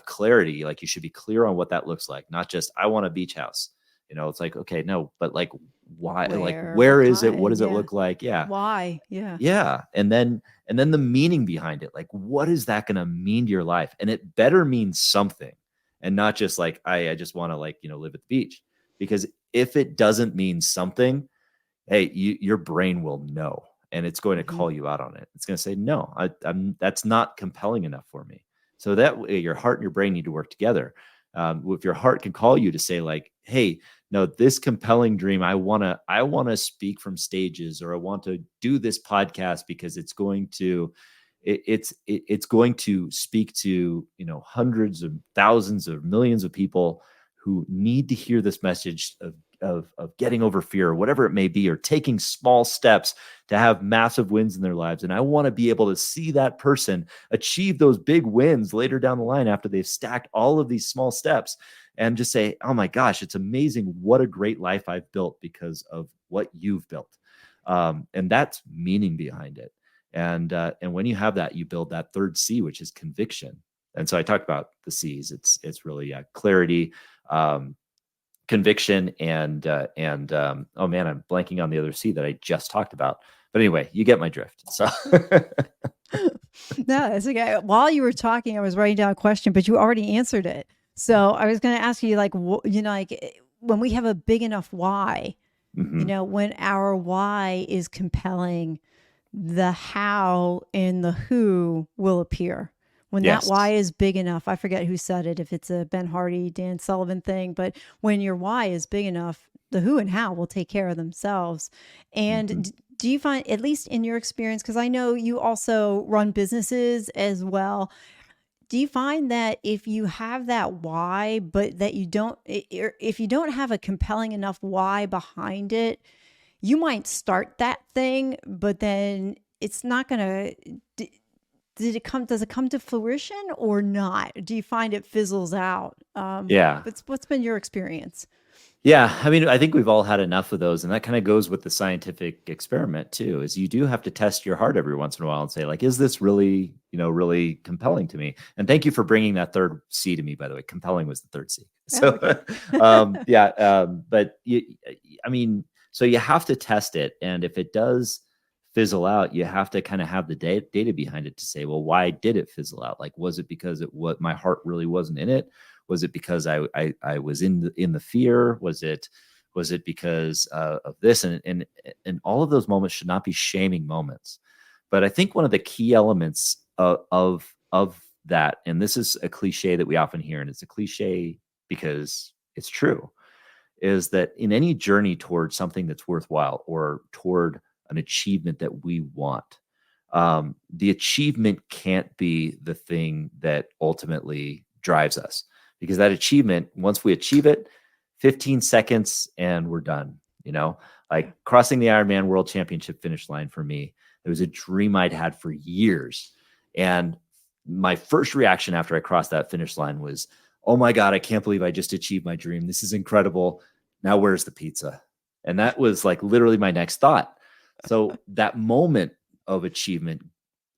clarity. Like, you should be clear on what that looks like, not just, I want a beach house. It's like, okay, no, but like, why? Like, where is it? What does it look like? Yeah. Why? Yeah. Yeah. And then the meaning behind it. Like, what is that going to mean to your life? And it better mean something, and not just like, I just want to live at the beach. Because if it doesn't mean something, hey, your brain will know, and it's going to call you out on it. It's going to say, no, that's not compelling enough for me. So that your heart and your brain need to work together. If your heart can call you to say like, hey, no, this compelling dream, I want to speak from stages, or I want to do this podcast because it's going to speak to, hundreds of thousands of millions of people who need to hear this message of getting over fear, or whatever it may be, or taking small steps to have massive wins in their lives. And I want to be able to see that person achieve those big wins later down the line after they've stacked all of these small steps, and just say, oh my gosh, it's amazing what a great life I've built because of what you've built. And that's meaning behind it. And when you have that, you build that third C, which is conviction. And so I talked about the C's. It's really clarity, conviction and oh man, I'm blanking on the other C that I just talked about. But anyway, you get my drift. So No, it's okay. While you were talking, I was writing down a question, but you already answered it. So I was going to ask you, like, when we have a big enough why, mhm. when our why is compelling, the how and the who will appear. When that why Yes. is big enough, I forget who said it, if it's a Ben Hardy, Dan Sullivan thing, but when your why is big enough, the who and how will take care of themselves. Mhm. And do you find, at least in your experience, because I know you also run businesses as well, do you find that if you have that why, but that you don't, if you don't have a compelling enough why behind it, you might start that thing, but then it's not going to, does it come to fruition or not? Do you find it fizzles out? Yeah. What's been your experience? Yeah, I mean, I think we've all had enough of those, and that kind of goes with the scientific experiment too. Is you do have to test your heart every once in a while and say, like, is this really, really compelling to me? And thank you for bringing that third C to me, by the way. Compelling was the third C. Oh, So, okay. yeah, but I mean, so you have to test it, and if it does fizzle out, you have to kind of have the data behind it to say, well, why did it fizzle out? Like, was it because my heart really wasn't in it? Was it because I was in the fear? Was it because of this? And all of those moments should not be shaming moments. But I think one of the key elements of that, and this is a cliche that we often hear, and it's a cliche because it's true, is that in any journey towards something that's worthwhile or toward an achievement that we want, the achievement can't be the thing that ultimately drives us, because that achievement, once we achieve it, 15 seconds and we're done. Yeah. Like crossing the Ironman World Championship finish line for me, it was a dream I'd had for years. And my first reaction after I crossed that finish line was, oh my God, I can't believe I just achieved my dream. This is incredible. Now, where's the pizza? And that was like literally my next thought. So that moment of achievement,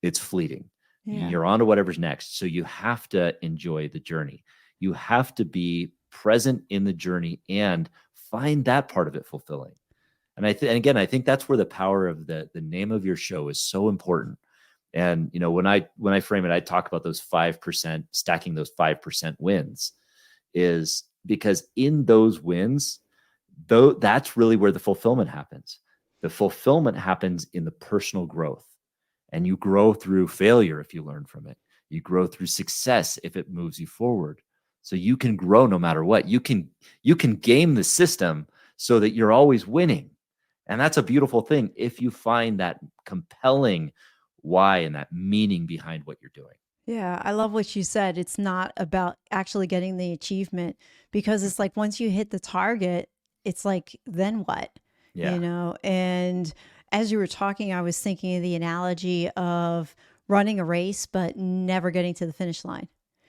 it's fleeting. Yeah. You're on to whatever's next. So you have to enjoy the journey. You have to be present in the journey and find that part of it fulfilling. And again, I think that's where the power of the name of your show is so important. And when I frame it, I talk about those 5%, stacking those 5% wins, is because in those wins, though, that's really where the fulfillment happens. The fulfillment happens in the personal growth. And you grow through failure if you learn from it. You grow through success if it moves you forward. So you can grow no matter what. You can game the system so that you're always winning. And that's a beautiful thing if you find that compelling why and that meaning behind what you're doing. Yeah, I love what you said. It's not about actually getting the achievement, because it's like once you hit the target, it's like, then what? Yeah. And as you were talking, I was thinking of the analogy of running a race, but never getting to the finish line.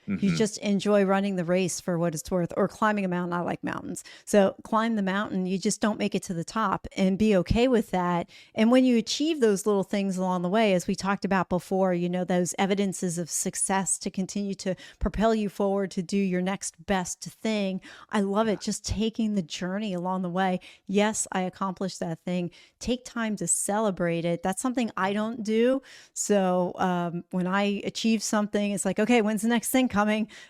You Mm-hmm. just enjoy running the race for what it's worth, or climbing a mountain. I like mountains. So climb the mountain, you just don't make it to the top, and be okay with that. And when you achieve those little things along the way, as we talked about before, those evidences of success to continue to propel you forward to do your next best thing. I love it. Just taking the journey along the way. Yes, I accomplished that thing. Take time to celebrate it. That's something I don't do. So when I achieve something, it's like, okay, when's the next thing coming?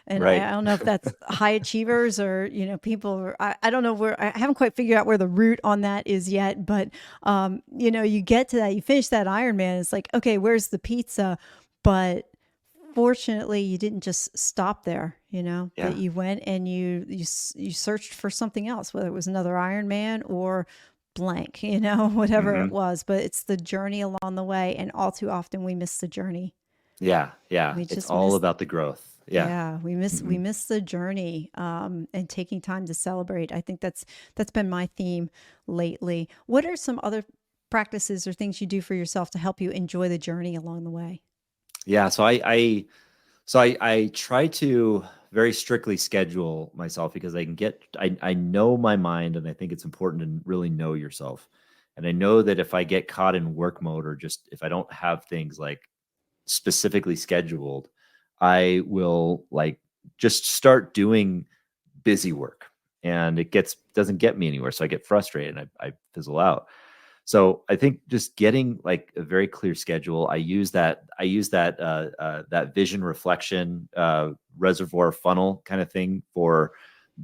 And I Right. don't know if that's high achievers or, people, I don't know where, I haven't quite figured out where the root on that is yet, but, you get to that, you finish that Ironman. It's like, okay, where's the pizza? But fortunately you didn't just stop there, that Yeah. you went and you searched for something else, whether it was another Ironman or blank, whatever it Mm-hmm. was, but it's the journey along the way. And all too often we miss the journey. Yeah. Yeah. We It's just all miss. about the growth. Yeah. Yeah, we Mm-hmm. miss the journey, and taking time to celebrate. I think that's been my theme lately. What are some other practices or things you do for yourself to help you enjoy the journey along the way? Yeah. So I try to very strictly schedule myself, because I know my mind, and I think it's important to really know yourself. And I know that if I get caught in work mode, or just if I don't have things like specifically scheduled, I will like just start doing busy work. and it doesn't get me anywhere. So I get frustrated and I fizzle out. So I think just getting like a very clear schedule. I use that that vision reflection reservoir funnel kind of thing for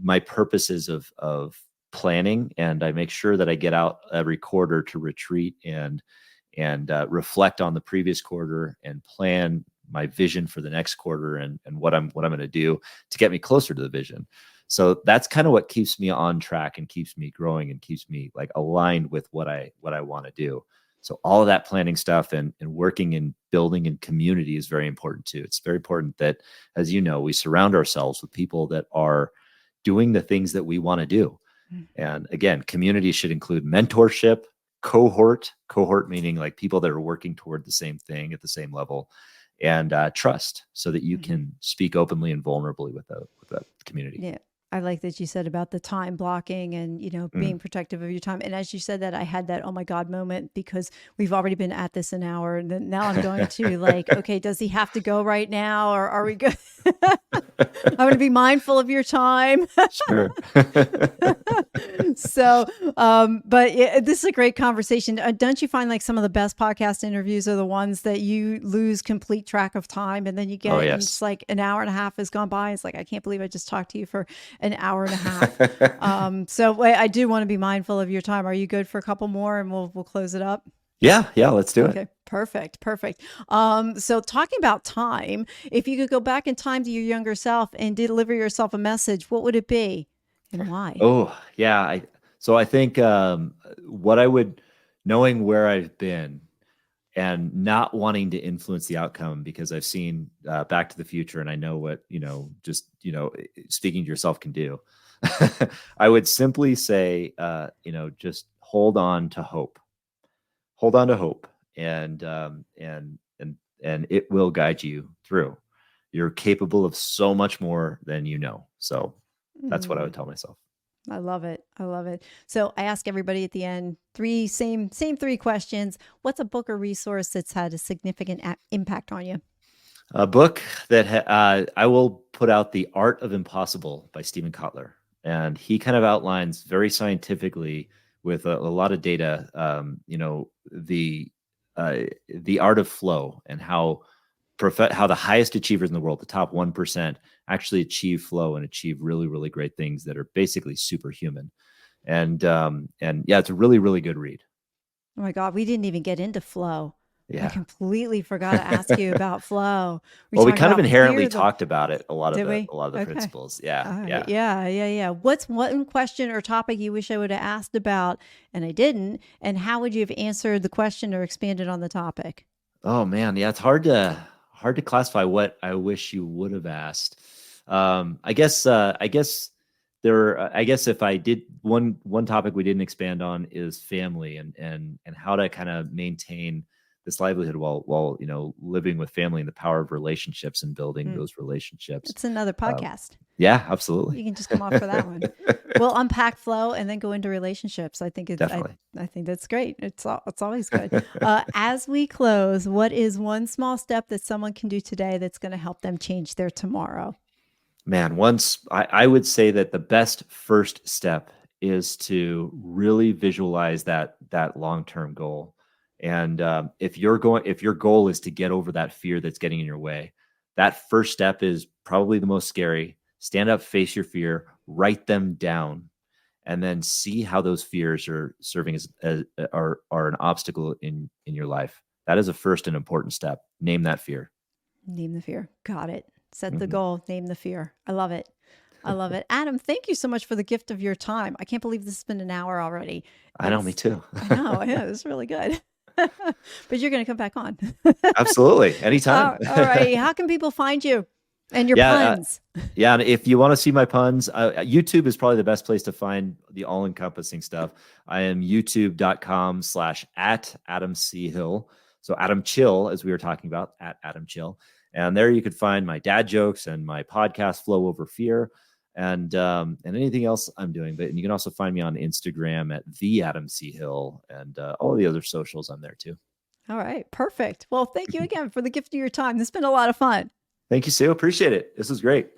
my purposes of planning, and I make sure that I get out every quarter to retreat and reflect on the previous quarter and plan my vision for the next quarter and what I'm going to do to get me closer to the vision. So that's kind of what keeps me on track and keeps me growing and keeps me like aligned with what I want to do. So all of that planning stuff and working and building in community is very important too. It's very important that, as you know, we surround ourselves with people that are doing the things that we want to do. And again, community should include mentorship, cohort meaning like people that are working toward the same thing at the same level, and trust, so that you can speak openly and vulnerably with the community. Yeah. I like that you said about the time blocking and, being protective of your time. And as you said that, I had that, oh my God moment, because we've already been at this an hour. And then now I'm going to like, okay, does he have to go right now? Or are we good? I'm going to be mindful of your time. Sure. So, this is a great conversation. Don't you find like some of the best podcast interviews are the ones that you lose complete track of time, and then you get, and it's like an hour and a half has gone by. It's like, I can't believe I just talked to you for an hour and a half. So I do want to be mindful of your time. Are you good for a couple more and we'll close it up? Yeah, let's do it. Okay, perfect. So talking about time, if you could go back in time to your younger self and deliver yourself a message, what would it be and why? Oh, yeah. So I think what I would, knowing where I've been and not wanting to influence the outcome, because I've seen Back to the Future and I know what, speaking to yourself can do. I would simply say, just hold on to hope. Hold on to hope, and it will guide you through. You're capable of so much more than you know. So that's what I would tell myself. I love it. So I ask everybody at the end same three questions. What's a book or resource that's had a significant impact on you? A book that I will put out, The Art of Impossible by Stephen Kotler, and he kind of outlines very scientifically with a lot of data, the art of flow and how the highest achievers in the world, the top 1%, actually achieve flow and achieve really, really great things that are basically superhuman. And yeah, it's a really, really good read. Oh my God, we didn't even get into flow. Yeah. I completely forgot to ask you about flow. We kind of inherently talked about it. A lot of the principles. Yeah. Yeah. Yeah. What's one question or topic you wish I would have asked about and I didn't? And how would you have answered the question or expanded on the topic? Oh man. Yeah. It's hard to classify what I wish you would have asked. I guess if I did one topic we didn't expand on is family and how to kind of maintain this livelihood while living with family and the power of relationships and building those relationships. It's another podcast. Yeah, absolutely. You can just come off for that one. We'll unpack flow and then go into relationships. I think definitely. I think that's great. It's always good. As we close, what is one small step that someone can do today that's going to help them change their tomorrow? Man, I would say that the best first step is to really visualize that long-term goal. And if your goal is to get over that fear that's getting in your way, that first step is probably the most scary. Stand up, face your fear, write them down, and then see how those fears are serving as are an obstacle in your life. That is a first and important step. Name that fear. Name the fear. Got it. Set the goal. Name the fear. I love it. Adam, thank you so much for the gift of your time. I can't believe this has been an hour already. I know, me too. I know. Yeah, it was really good. But you're going to come back on. Absolutely. Anytime. All right. How can people find you and your puns? And if you want to see my puns, YouTube is probably the best place to find the all-encompassing stuff. I am youtube.com/@AdamChill. So Adam Chill, as we were talking about, @AdamChill. And there you could find my dad jokes and my podcast, Flow Over Fear, and anything else I'm doing. And you can also find me on Instagram @TheAdamChill, and all the other socials. I'm there too. All right, perfect. Well, thank you again for the gift of your time. This has been a lot of fun. Thank you, Sue. Appreciate it. This was great.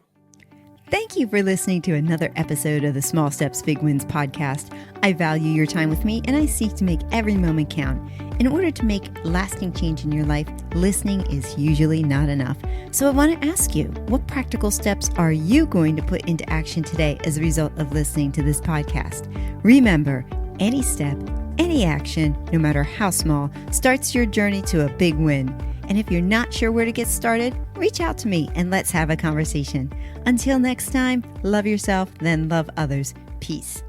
Thank you for listening to another episode of the Small Steps, Big Wins podcast. I value your time with me and I seek to make every moment count. In order to make lasting change in your life, listening is usually not enough. So I want to ask you, what practical steps are you going to put into action today as a result of listening to this podcast? Remember, any step, any action, no matter how small, starts your journey to a big win. And if you're not sure where to get started, reach out to me and let's have a conversation. Until next time, love yourself, then love others. Peace.